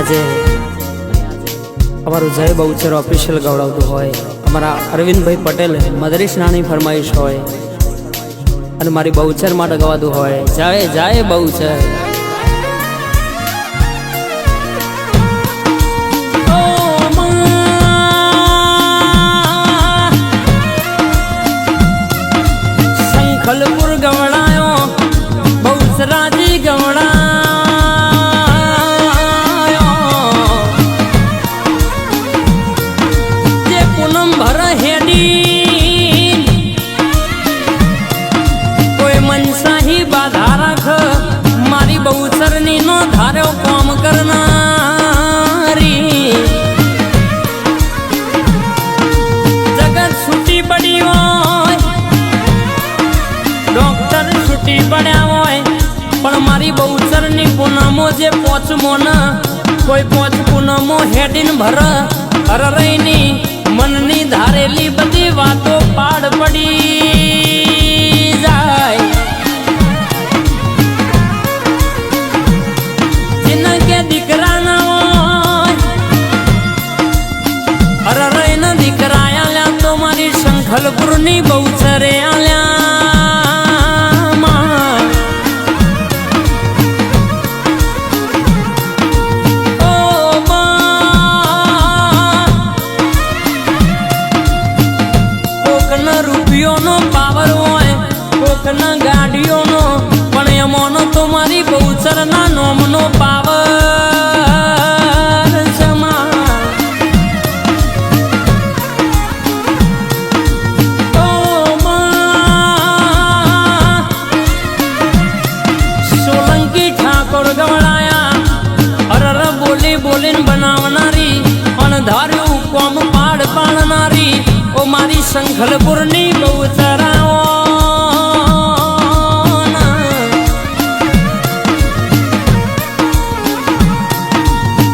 આજે અમારું જય બહુચર ઓફિશિયલ ગવડાવતું હોય, અમારા અરવિંદભાઈ પટેલ મદરીશ નાની ફરમાઈશ હોય અને મારી બહુચર માટે ગવાતું હોય, જય જય બહુચર. શંખલપુર ગવડાયો બહુચરાજી ગવડાયો, જે પૂનમ ભર હેડી કોઈ મનસાહી બાધા રાખ, મારી બહુચરની નો ધાર્યો કામ કરનારી. જગત છૂટી પડી હોય, ડોક્ટર છૂટી પડ્યા હોય, પણ મારી બહુચરની પૂનમો જે પોચમો ન કોઈ પોચ પૂનમો હેડીન ભર હરરઈની મનની ધારેલી બધી વાતો પાડ પડી જાય. જેના કે દીકરા ના હોય, હરરઈના દીકરા આલ્યા તો મારી શંખલપુરની બહુચરે આલ્યા. રૂપિયોનો પાવર હોય, કોકના ગાડીઓનો, પણ એમોનો તો મારી બહુચરના નોમનો પાવર છે. સોલંકી ઠાકોર ગવડાયા, હરર બોલી બોલીને બનાવનારી, અણધાર્યું કોમ પાડ પાડનારી, ઓ મારી શંખલપુરની બહુચરાઓ.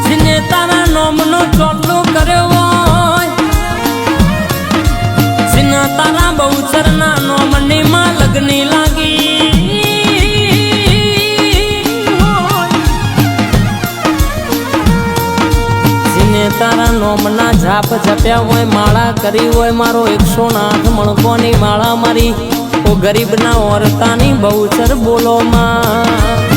જેને તારા નોમનો ચોટલો કર્યો હોય, જેને તારા બહુચરના નોમની માં લગ્ની લાગી હોય, જેને તારા નોમના જાપ જપ્યા હોય, માળા કરી હોય, મારો 108 મણકોની માળા મારી, ઓ ગરીબના ઓરતાની બહુચર બોલો માં.